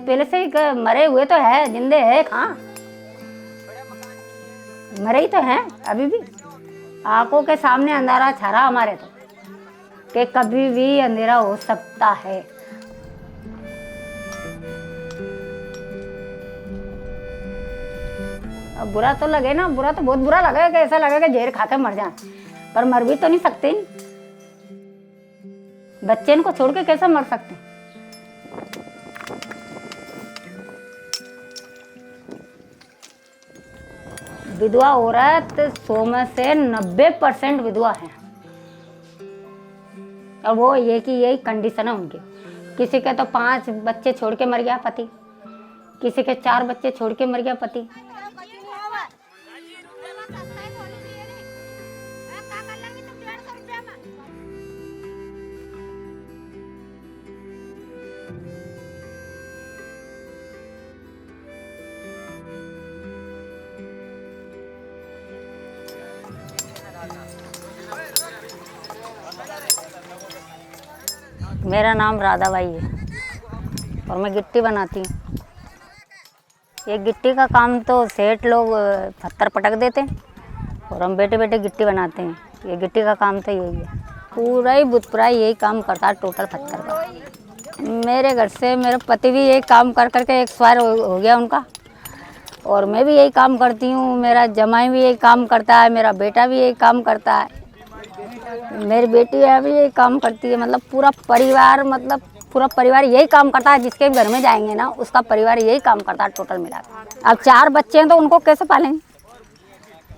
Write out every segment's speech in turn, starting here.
पहले से ही मरे हुए तो है, जिंदे है कहाँ, मरे ही तो हैं अभी भी। आंखों के सामने अंधेरा छा रहा हमारे तो, कि कभी भी अंधेरा हो सकता है। अब बुरा तो लगे ना, बुरा तो बहुत बुरा लगे कि ऐसा लगे कि जहर खा के मर जाए, पर मर भी तो नहीं सकते। बच्चे इनको छोड़ के कैसे मर सकते? विधवा औरत 100 में से 90% विधवा है, और वो ये कि यही कंडीशन है उनकी। किसी के तो 5 बच्चे छोड़ के मर गया पति, किसी के 4 बच्चे छोड़ के मर गया पति। मेरा नाम राधाबाई है और मैं गिट्टी बनाती हूँ। ये गिट्टी का काम तो सेठ लोग पत्थर पटक देते हैं और हम बैठे बैठे गिट्टी बनाते हैं। ये गिट्टी का काम तो यही है, पूरा ही बुतपुरा यही काम करता है, टोटल पत्थर का। मेरे घर से मेरे पति भी यही काम कर करके एक्सपायर हो गया उनका, और मैं भी यही काम करती हूँ। मेरा जमाई भी यही काम करता है, मेरा बेटा भी यही काम करता है, मेरी बेटी अभी यही काम करती है। मतलब पूरा परिवार यही काम करता है। जिसके घर में जाएंगे ना, उसका परिवार यही काम करता है टोटल मिलाकर। अब 4 बच्चे हैं तो उनको कैसे पालेंगे?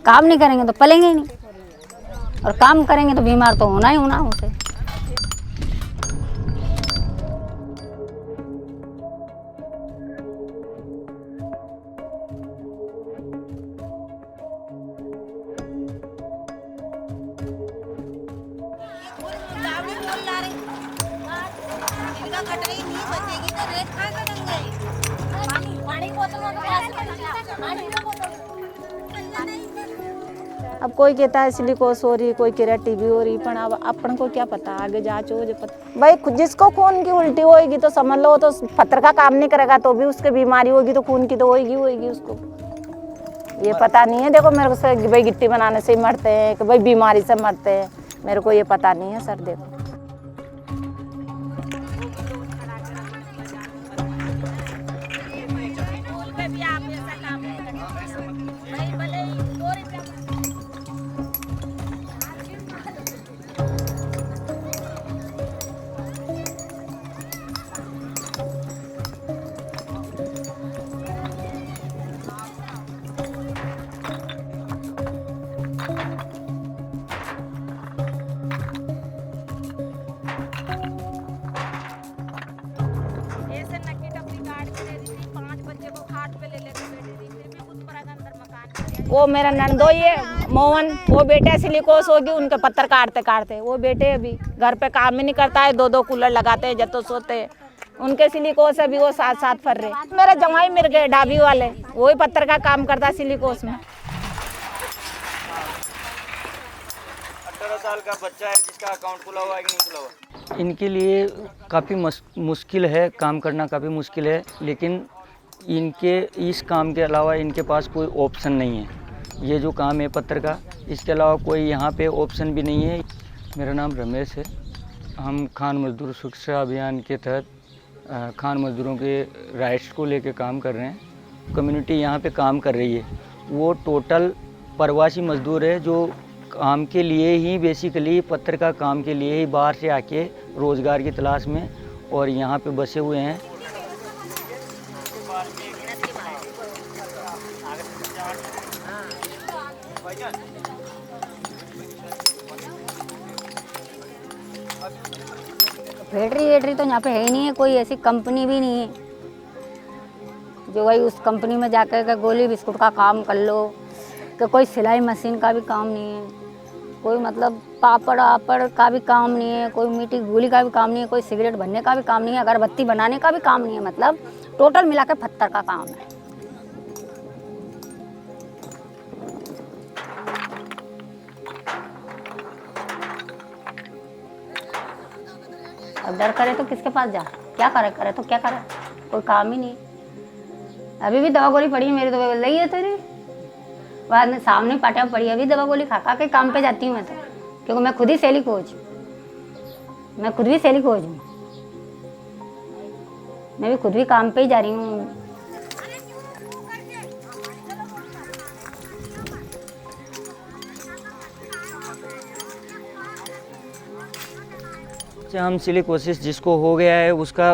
काम नहीं करेंगे तो पलेंगे ही नहीं, और काम करेंगे तो बीमार तो होना ही होना उसे। अब कोई कहता है सिलिकोस हो रही, कोई कह रहा टीबी हो रही, पर अब अपन को क्या पता, आगे जांच हो जो पता। भाई जिसको खून की उल्टी होएगी तो समझ लो तो पत्थर का काम नहीं करेगा, तो भी उसके बीमारी होगी तो खून की तो होएगी उसको। ये पता नहीं है। देखो मेरे को से भाई गिट्टी बनाने से ही मरते हैं कि भाई बीमारी से मरते हैं, मेरे को ये पता नहीं है सर। देखो वो मेरा नंदोई है मोहन, वो बेटे सिलिकोस होगी, उनके पत्थर काटते काटते वो बेटे अभी घर पे काम ही नहीं करता है, 2-2 कूलर लगाते हैं जब तो सोते हैं। उनके सिलिकोस अभी वो 7-7 फर रहे। मेरा जमाई मिल गए ढाबी वाले, वही पत्थर का काम करता है सिलिकोस में। 18 साल का बच्चा है जिसका अकाउंट खुला हुआ है कि नहीं खुला हुआ? इनके लिए काफ़ी मुश्किल है, काम करना काफ़ी मुश्किल है, लेकिन इनके इस काम के अलावा इनके पास कोई ऑप्शन नहीं है। ये जो काम है पत्थर का, इसके अलावा कोई यहाँ पे ऑप्शन भी नहीं है। मेरा नाम रमेश है। हम खान मजदूर सुरक्षा अभियान के तहत खान मजदूरों के राइट्स को लेकर काम कर रहे हैं। कम्युनिटी यहाँ पे काम कर रही है, वो टोटल प्रवासी मजदूर है जो काम के लिए ही, बेसिकली पत्थर का काम के लिए ही बाहर से आके रोज़गार की तलाश में और यहाँ पे बसे हुए हैं। फैक्ट्री तो यहाँ पे है ही नहीं है, कोई ऐसी कंपनी भी नहीं है जो भाई उस कंपनी में जाकर के गोली बिस्कुट का काम कर लो, कि कोई सिलाई मशीन का भी काम नहीं है, कोई मतलब पापड़ वापड़ का भी काम नहीं है, कोई मीठी गोली का भी काम नहीं है, कोई सिगरेट भरने का भी काम नहीं है, अगरबत्ती बनाने का भी काम नहीं है। मतलब टोटल मिला के पत्थर का काम है। अब डर करे तो किसके पास जा, क्या करे तो क्या करे, कोई काम ही नहीं। अभी भी दवा गोली पड़ी है मेरी, तो लगी है तेरी बाद में सामने पाटिया पड़ी, अभी दवा गोली खा खा के काम पे जाती हूँ मैं तो, क्योंकि मैं खुद ही सैली कोच, मैं खुद भी सैली कोच हूँ, मैं भी खुद भी काम पे ही जा रही हूँ। हम सिलिकोसिस जिसको हो गया है उसका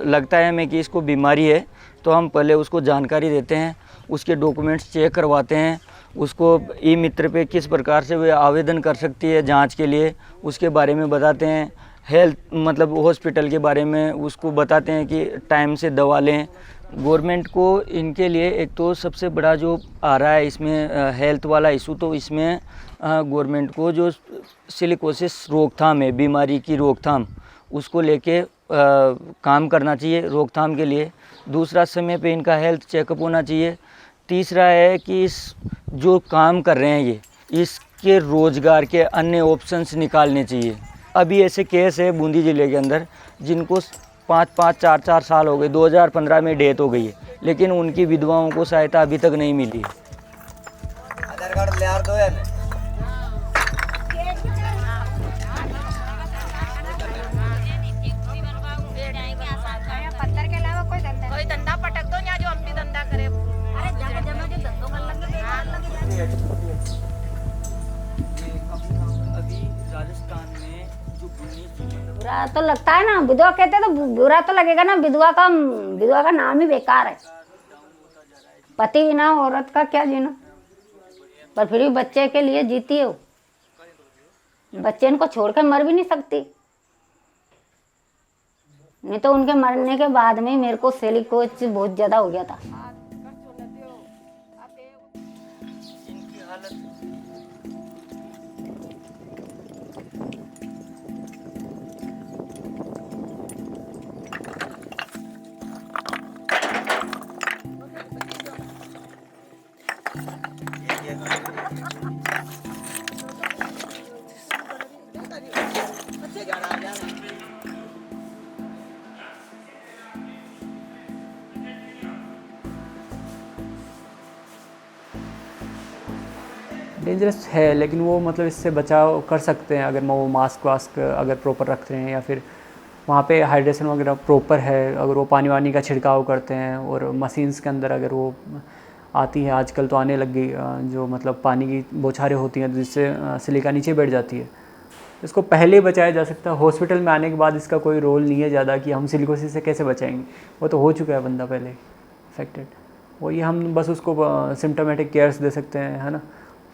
लगता है हमें कि इसको बीमारी है, तो हम पहले उसको जानकारी देते हैं, उसके डॉक्यूमेंट्स चेक करवाते हैं, उसको ई मित्र पे किस प्रकार से वह आवेदन कर सकती है जांच के लिए उसके बारे में बताते हैं। हेल्थ मतलब हॉस्पिटल के बारे में उसको बताते हैं कि टाइम से दवा लें। गवर्नमेंट को इनके लिए एक तो सबसे बड़ा जो आ रहा है इसमें हेल्थ वाला इशू, तो इसमें गवर्नमेंट को जो सिलिकोसिस रोकथाम है, बीमारी की रोकथाम, उसको लेके काम करना चाहिए रोकथाम के लिए। दूसरा, समय पे इनका हेल्थ चेकअप होना चाहिए। तीसरा है कि इस जो काम कर रहे हैं ये, इसके रोज़गार के अन्य ऑप्शंस निकालने चाहिए। अभी ऐसे केस है बूंदी ज़िले के अंदर जिनको 5-5, 4-4 साल हो गए, 2015 में डेथ हो गई है, लेकिन उनकी विधवाओं को सहायता अभी तक नहीं मिली। आधार कार्ड ले यार दो यार। पत्थर के अलावा कोई धंधा पटक दो या जो हम भी धंधा करें। अरे जाके जमा जो धंधों कर लगे अभी राजस्थान में जो बुरा तो लगता है ना, विधवा कहते तो बुरा तो लगेगा ना, विधवा का नाम ही बेकार है। पति बिना औरत का क्या जीना, पर फिर भी बच्चे के लिए जीती है वो, बच्चे इनको छोड़ कर मर भी नहीं सकती। नहीं तो उनके मरने के बाद में मेरे को सिलिकोसिस बहुत ज्यादा हो गया था। इनकी हालत डेंजरस है, लेकिन वो मतलब इससे बचाव कर सकते हैं अगर वो मास्क वास्क अगर प्रॉपर रखते हैं, या फिर वहाँ पे हाइड्रेशन वगैरह प्रॉपर है, अगर वो पानी वानी का छिड़काव करते हैं, और मशीन्स के अंदर अगर वो आती है, आजकल तो आने लग गई, जो मतलब पानी की बौछारें होती हैं जिससे सिलिका नीचे बैठ जाती है, इसको पहले बचाया जा सकता है। हॉस्पिटल में आने के बाद इसका कोई रोल नहीं है ज़्यादा कि हम सिलिकोसिस से कैसे बचाएंगे, वो तो हो चुका है बंदा पहले इफेक्टेड, वही हम बस उसको सिम्टोमेटिक केयर्स दे सकते हैं, है ना,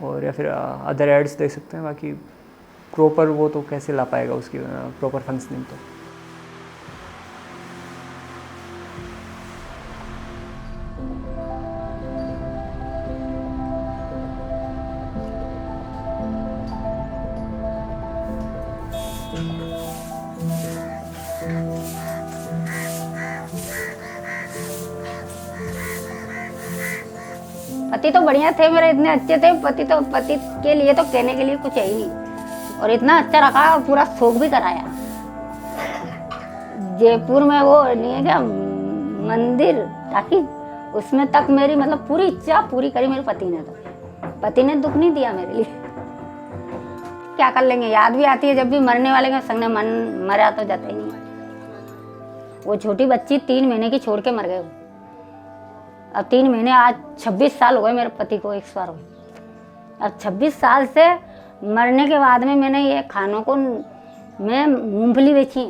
और या फिर अदर एड्स दे सकते हैं। बाकी प्रॉपर वो तो कैसे ला पाएगा उसकी प्रॉपर फंक्शनिंग तो। पति तो बढ़िया थे मेरे, इतने अच्छे थे पति के लिए तो कहने के लिए कुछ है ही नहीं, और इतना अच्छा रखा और पूरा शौक भी कराया। जयपुर में वो नहीं है क्या मंदिर ताकि उसमें तक मेरी मतलब पूरी इच्छा पूरी करी मेरे पति ने, तो पति ने दुख नहीं दिया मेरे लिए। क्या कर लेंगे, याद भी आती है जब भी मरने वाले के संग मन मरा तो जाता ही नहीं। वो छोटी बच्ची 3 महीने की छोड़ के मर गए। अब 3 महीने, आज 26 साल हो गए मेरे पति को एक्सपायर हुए। अब 26 साल से मरने के बाद में मैंने ये खानों को मैं मूंगफली बेची,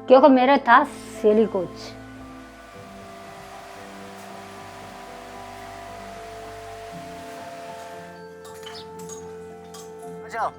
क्योंकि मेरा था सिलिकोसिस। अच्छा